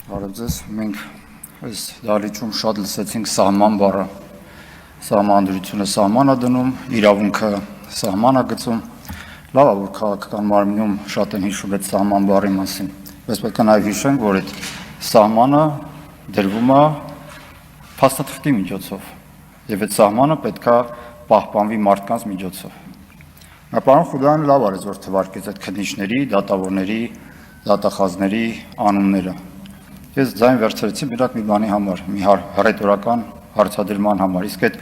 Բարև մենք այս դարիճում շատ լսեցինք սահման բառը, սահմանադրությունը սահման է դնում, իրավունքը սահման է գծում, լավ է, որ քաղաքական մարմնում շատ են հիշում այդ սահման բառի մասին, բայց պետք է նաև հիշենք, որ այդ սահմանը դրվում է փաստաթղթի միջոցով, եւ այդ սահմանը պետք է պահպանվի մարդկանց միջոցով։ Պարոն Խուդայանը լավ արեց, որ թվարկեց այդ քննիչների, դատավորների, դատախազների անունները։ Ես ձայն վերցրեցի բնակ մի բանի համար, մի հռետորական հարցադրման համար, իսկ այդ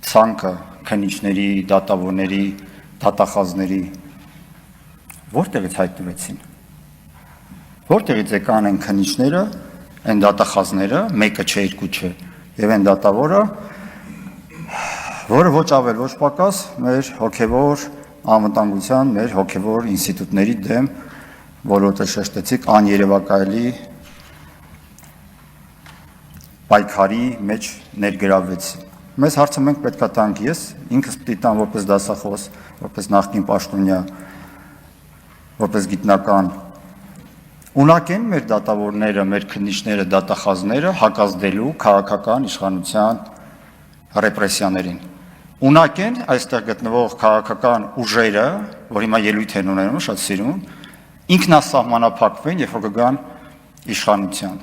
ցանկը քննիչների, դատավորների, դատախազների որտեղից հայտնվեցին։ Որտեղից եկան այն քննիչները, այն դատախազները, մեկը չէ, երկու չէ, եւ այն դատավորը, որը ոչ ավել, ոչ պակաս մեր հոգևոր անվտանգության, մեր հոգևոր ինստիտուտների դեմ ոլորտը շեշտեցիք աներևակայելի պայքարի մեջ ներգրավվեցին։ Մեզ հարցը մենք պետք է տանք, ես ինքս պիտի տամ որպես դասախոս, որպես նախկին պաշտոնյա, որպես գիտնական, ունակ են մեր դատավորները, մեր քննիչները, դատախազները հակազդելու քաղաքական իշխանության ռեպրեսիաներին։ Ունակ են այստեղ գտնվող քաղաքական ուժերը, որ հիմա ելույթ են ունենում, շատ սիրուն, ինքնասահմանափակվեն, երբ որ կգան իշխանության։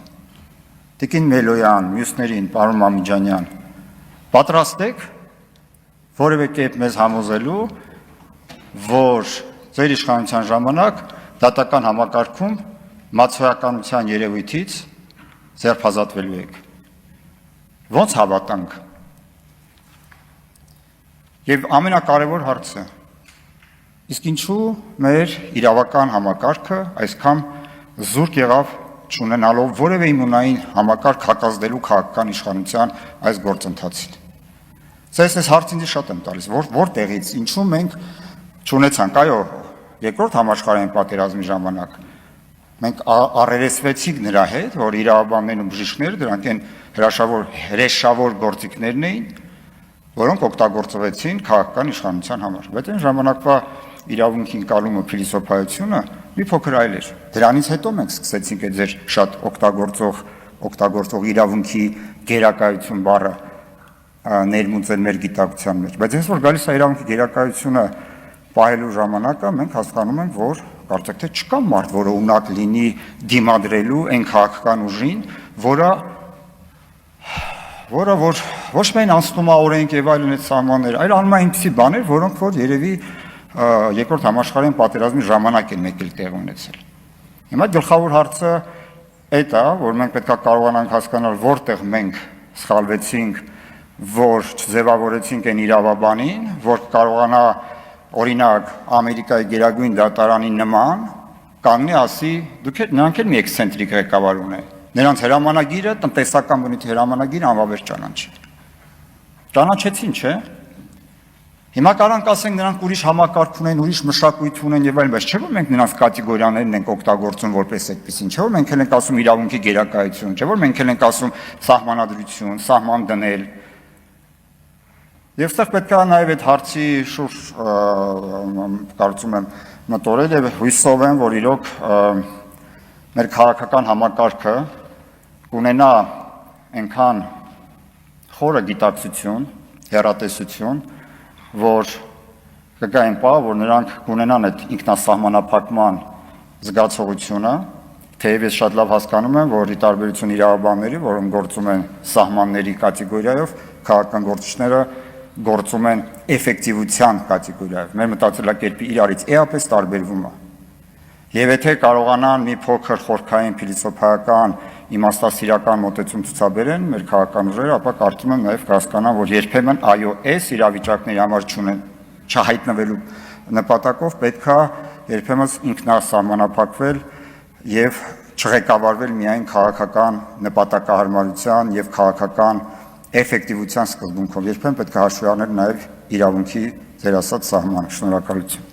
Տիկին Մելոյան, մյուսներին, պարոն Մամիջանյան, պատրաստ եք որևէ կերպ մեզ համոզելու, որ ձեր իշխանության ժամանակ դատական համակարգում մացոյականության երևույթից ձերբազատվելու եք։ Ոնց հավատանք։ Եվ ամենակարևոր հարցը, իսկ ինչու մեր իրավական համակարգը այսքան զուրկ եղավ չունենալով որևէ իմունային համակարգ հակազդելու քաղաքական իշխանության այս գործընթացին։ Այս հարցին շատ եմ տալիս, որտեղից, ինչու մենք չունեցանք, այո, երկրորդ համաշխարհային պատերազմի ժամանակ մենք առերեսվեցինք նրա հետ, որ իրավաբաններն ու բժիշկները դրանք են հրեշավոր գործիքներն էին, որոնք օգտագործվեցին քաղաքական իշխանության համար, բայց այն ժամանակվա իրավունքի ընկալումը, փիլիսոփայությունը մի փոքր այլ էր։ Դրանից հետո մենք սկսեցինք այդ ձեր շատ օգտագործող իրավունքի գերակայություն բառը ներմուծել մեր գիտակցության մեջ։ Բայց ես որ գալիս է իրավունքի գերակայությունը պահելու ժամանակը, մենք հասկանում ենք, որ կարծեք թե չկա մարդ, որը ունակ լինի դիմադրելու այն քաղաքական ուժին, որը ոչ միայն անցնում է օրենք եւ այլն այդ սահմանները, այլ անում է այնպիսի բաներ, որոնք որ երևի երկրորդ համաշխարհային պատերազմի ժամանակ են եկել տեղ ունեցել։ Հիմա գլխավոր հարցը այդ է, որ մենք պետք է կարողանանք հասկանալ որտեղ մենք սխալվեցինք, որ չձևավորեցինք այն իրավաբանին, որ կարողանա օրինակ Ամերիկայի գերագույն դատարանի նման կանգնի ասի, նրանք էլ մի էքսցենտրիկ ղեկավար ունեն։ Նրանց հրամանագիրը, տնտեսական բնույթի հրամանագիրը անվավեր ճանաչի։ Ճանաչեցին, չէ՞։ Հիմա կարանք ասենք նրանք ուրիշ համակարգ ունեն, ուրիշ մշակույթ ունեն եւ այլն, բայց չէ՞ որ մենք նրանց կատեգորիաներն ենք օգտագործում որպես այդպեսին, չէ՞ որ մենք էլ ենք ասում իրավունքի գերակայություն, չէ՞ որ մենք էլ ենք ասում սահմանադրություն, սահման դնել։ Եվ այստեղ պետք է նաև այդ հարցի շուրջ կարծում եմ մտորել եւ հույսով եմ, որ իրոք մեր քաղաքական համակարգը կունենա այնքան խորը գիտակցություն, հեռատեսություն, որ կգա այն պահ, որ նրանք կունենան այդ ինքնասահմանափակման զգացողությունը, թեև ես շատ լավ հասկանում եմ, որ ի տարբերություն իրավաբանների, որոնք գործում են սահմանների կատեգորիայով, քաղաքական գործիչները գործում են էֆեկտիվության կատեգորիայով։ Մեր մտածելակերպի իրարից էապես տարբերվում է։ Եվ եթե կարողանան մի փոքր խորքային փիլիսոփայական իմաստասիրական մոտեցում ցուցաբերեն մեր քաղաքական ուժերը, ապա կարծում եմ նաև կհասկանան, որ երբեմն այո, այս իրավիճակների համար չհայտնվելու նպատակով պետք է երբեմն ինքնասահմանափակվել եւ չղեկավարվել միայն քաղաքական նպատակահարմարության եւ քաղաքական էֆեկտիվության սկզբունքով։ Երբեմն պետք է հաշվի առնել նաև իրավունքի ձեր ասած սահմանը։ Շնորհակալություն։